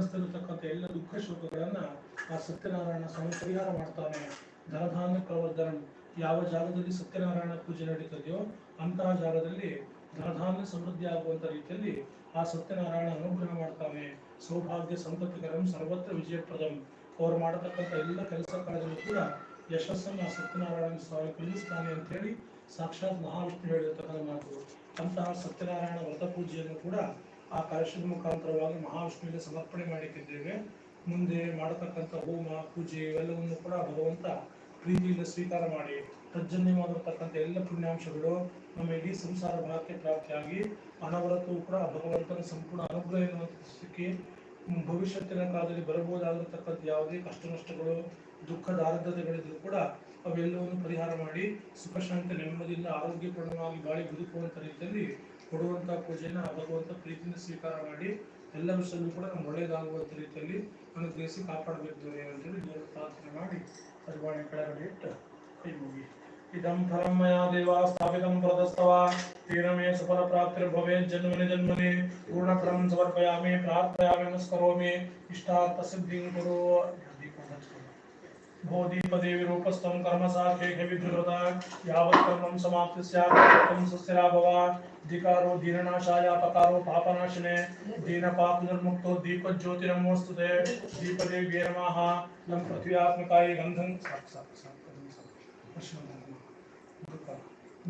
ಮನಸ್ಸಲ್ಲಿರತಕ್ಕಂಥ ಎಲ್ಲ ದುಃಖ ಶೋಕಗಳನ್ನ ಆ ಸತ್ಯನಾರಾಯಣ ಸ್ವಾಮಿ ಪರಿಹಾರ ಮಾಡ್ತಾನೆ. ಧನಧಾನ್ಯ ಪ್ರವರ್ಧನ, ಯಾವ ಜಾಗದಲ್ಲಿ ಸತ್ಯನಾರಾಯಣ ಪೂಜೆ ನಡೀತದೆಯೋ ಅಂತಹ ಜಾಗದಲ್ಲಿ ಧನಧಾನ್ಯ ಸಮೃದ್ಧಿ ಆಗುವಂತ ರೀತಿಯಲ್ಲಿ ಆ ಸತ್ಯನಾರಾಯಣ ಅನುಗ್ರಹ ಮಾಡ್ತಾನೆ. ಸೌಭಾಗ್ಯ ಸಂಪತ್ತಿಕರಂ ಸರ್ವತ್ರ ವಿಜಯಪ್ರದಂ. ಅವರು ಮಾಡತಕ್ಕಂಥ ಎಲ್ಲ ಕೆಲಸ ಕಾರ್ಯಗಳು ಕೂಡ ಯಶಸ್ಸನ್ನು ಆ ಸತ್ಯನಾರಾಯಣ ಸ್ವಾಮಿ ಕಲಿಸ್ತಾನೆ ಅಂತ ಹೇಳಿ ಸಾಕ್ಷಾತ್ ಮಹಾವಿಷ್ಣು ಹೇಳಿರ್ತಕ್ಕಂಥ ಮಾತು. ಅಂತಹ ಸತ್ಯನಾರಾಯಣ ವ್ರತ ಪೂಜೆಯನ್ನು ಕೂಡ ಆ ಕಲಶದ ಮುಖಾಂತರವಾಗಿ ಮಹಾವಿಷ್ಣುವಿಗೆ ಸಮರ್ಪಣೆ ಮಾಡಿಕೊಂಡಿದ್ದೇವೆ. ಮುಂದೆ ಮಾಡತಕ್ಕಂಥ ಹೋಮ ಪೂಜೆ ಇವೆಲ್ಲವನ್ನು ಕೂಡ ಭಗವಂತ ಪ್ರೀತಿಯಿಂದ ಸ್ವೀಕಾರ ಮಾಡಿ ತಜ್ಜನ್ಯವಾಗಿರ್ತಕ್ಕಂಥ ಎಲ್ಲ ಪುಣ್ಯಾಂಶಗಳು ನಮ್ಮ ಇಡೀ ಸಂಸಾರ ಭಾಗಕ್ಕೆ ಪ್ರಾಪ್ತಿಯಾಗಿ ಅನವರತವೂ ಕೂಡ ಭಗವಂತನ ಸಂಪೂರ್ಣ ಅನುಗ್ರಹ ಸಿಕ್ಕಿ ಭವಿಷ್ಯತ್ತಿನ ಕಾಲದಲ್ಲಿ ಬರಬಹುದಾಗಿರ್ತಕ್ಕಂಥ ಯಾವುದೇ ಕಷ್ಟ ನಷ್ಟಗಳು ದುಃಖ ದಾರಿದ್ರ್ಯಗಳಿದ್ರು ಕೂಡ ಅವೆಲ್ಲವನ್ನು ಪರಿಹಾರ ಮಾಡಿ ಸುಖ ಶಾಂತಿ ನೆಮ್ಮದಿಯಿಂದ ಆರೋಗ್ಯಪೂರ್ಣವಾಗಿ ಬಾಳಿ ಬದುಕುವಂತ ರೀತಿಯಲ್ಲಿ ಕೊಡುವಂತಹ ಪೂಜೆಯನ್ನು ಭಗವಂತ ಪ್ರೀತಿಯಿಂದ ಸ್ವೀಕಾರ ಮಾಡಿ ಎಲ್ಲ ವಿಷಯದಲ್ಲೂ ಕೂಡ ನಮ್ಗೆ ಒಳ್ಳೆಯದಾಗುವಂತ ರೀತಿಯಲ್ಲಿ ಅನುಗ್ರಹಿಸಿ ಕಾಪಾಡಬೇಕು ಅಂತೇಳಿ ದೇವರ ಪ್ರಾರ್ಥನೆ ಮಾಡಿ ಸರ್ವಾಣಿ ಕೆಳಗಡೆ ಇಟ್ಟು ಕೈ ಮುಗಿ. ಇದಂ ಫಲಂ ಮಯಾ ದೇವ ಸ್ಥಾಪಿತಂ ಪ್ರದಸ್ತವ ತೇನ ಮೇ ಸುಫಲ ಪ್ರಾಪ್ತಿರ್ಭವೇತ್ ಜನ್ಮನಿ ಜನ್ಮನಿ ಪೂರ್ಣಫಲಂ ಸಮರ್ಪಯಾಮಿ ಪ್ರಾರ್ಥಯಾಮಿ ನಮಸ್ಕರೋಮಿ ಇಷ್ಟಾರ್ಥ ಸಿದ್ಧಿಂ ಕುರು. भोदीपदेवी रूपस्थं कर्म साख्ये विद्युता यावत् कर्मं समाप्ति स्यात् तम सुस्थिरा भवा. धिकारो दीननाशाय अपकारो पापनाशिने दीनपाप निर्मुक्तो दीपज्योतिर्नमोस्तुते. दीपदेव्यै नमः. लं पृथ्व्यात्मकाय गन्धं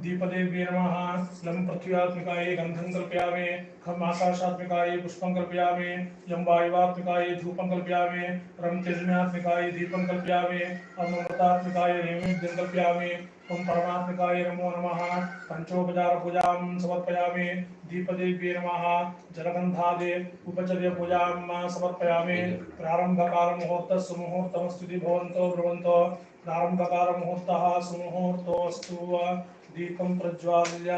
दीपदेव्यै नमः. लं पृथ्व्यात्मकाय गन्धं कल्पयामि. खम आकाशात्मकाय पुष्पं कल्पयामि. यं वायुवात्मकाय धूपं कल्पयामि. रं तेजोमयात्मकाय दीपं कल्पयामि. अमृतात्मकाय नैवेद्यं कल्पयामि. ओं परमात्मकाय नमो नमः. पंचोपचार पूजां समर्पयामि. दीपदेव्यै नमः. जलगन्धादि उपचर्य पूजां समर्पयामि. प्रारंभकाल मुहूर्तः सुमुहूर्तमस्तु भवन्तो ब्रुवन्तो. प्रारंभकाल मुहूर्तः सुमुहूर्तोऽस्तु. दीपं प्रज्वाल्य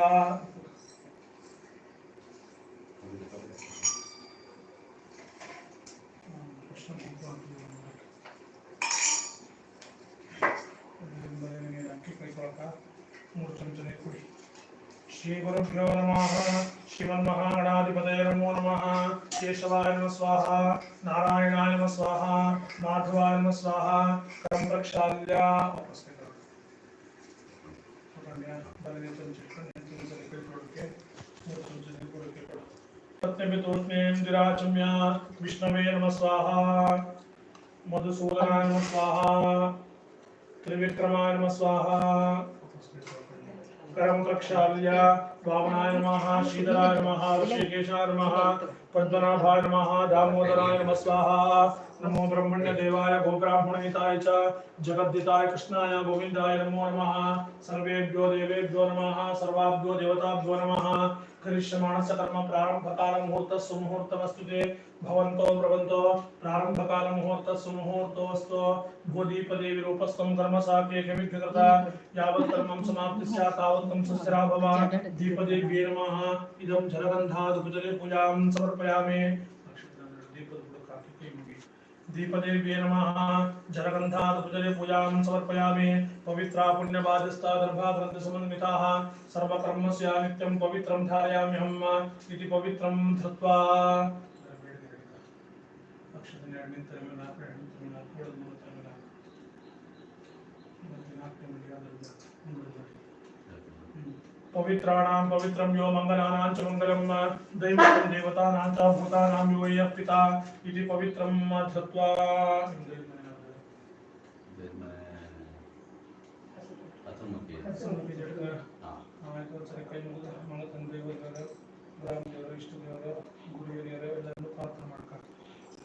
श्री गुरुभ्यो नमः. श्रीमन्महागणाधिपतये नमो नमः. केशवाय नमः स्वाहा. नारायणाय नमः स्वाहा. माधवाय नमः स्वाहा. करं प्रक्षाल्य सत्यमितोष्णेन्द्राचम्य विष्णवे नमः स्वाहा. मधुसूदनाय नमः स्वाहा. त्रिविक्रमाय नमः स्वाहा. करं प्रक्षाल्य वामनाय नमः. श्रीधराय नमः. ऋषिकेशाय नमः. पद्मनाभाय नमः. दामोदराय नमः स्वाहा. नमो ब्रह्मण्य देवाय गोब्राह्मणहिताय च जगद्दिताय कृष्णाय गोविंदाय नमो नमः. सर्वेभ्यो देवेभ्यो नमः. सर्वाभ्यो देवताभ्यो नमः. करिष्यमाणस्य कर्म प्रारंभकाल मुहूर्तः सुमुहूर्तमस्तु ते भवन्तो ब्रवन्तो. प्रारंभकाल मुहूर्तः सुमुहूर्तोऽस्तु. भूदीपदेवी रूपस्थं कर्म साख्ये विद्युता यावत् कर्मं समाप्ति स्यात् तावत् तम सुस्थिरा भव. दीपदेव्यै नमः. इदं जलगन्धादुपचर्य पूजां समर्पयामि. दीपदेव्यै नमः. जलगन्धादुपचर्य पूजां समर्पयामि. पवित्रा पुण्यवादिस्ता दर्भाग्रन्थसमन्विताः सर्वकर्मस्य नित्यं पवित्रं धारयाम्यहम् इति पवित्रं धृत्वा पवित्राणां पवित्रं यो मंगलानां च मंगलम दैवतं देवतानां च भूतानां यो यः पिता इति पवित्रं धृत्वा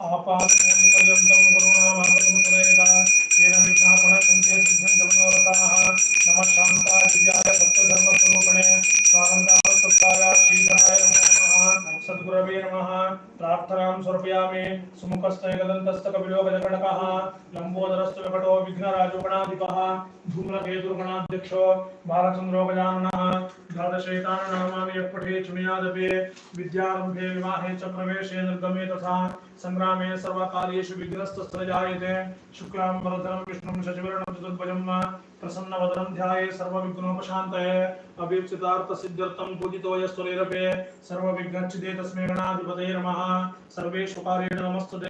आपादपर्यन्तं गुरुणामापदं समेता येन विघ्नापनसन्ते सिद्धं मनोरथाः. नमः शान्ताय दिव्याय सत्यधर्मस्वरूपिणे स्वानन्दावस्तुताय श्रीधराय नमो नमः. सद्गुरवे नमः. प्रार्थनां समर्पयामि. सुमुखस्तैकदन्तस्तकपिलो गजकणकः लम्बोदरस्तु विकटो विघ्नराजो गणाधिपः धूम्रकेतुर्गणाध्यक्षो बालचन्द्रो गजाननः. द्वादशैताननामानि यः पठेत् शृणुयादपि विद्यारम्भे विवाहे च प्रवेशे निर्गमे तथा संग्रामे सर्वकार्येषु विघ्नस्तस्य जायते. शुक्लाम्बरधरं विष्णुं शशिवर्णं चतुर्भुजं प्रसन्नवदनं ध्यायेत् सर्वविघ्नोपशान्तये. अभीप्सितार्थसिद्ध्यर्थं पूजितो यस्तुरैरपि सर्वविघ्नच्छिदे तस्मै गणाधिपतये नमः. सर्वेषु कार्येषु नमस्तुते.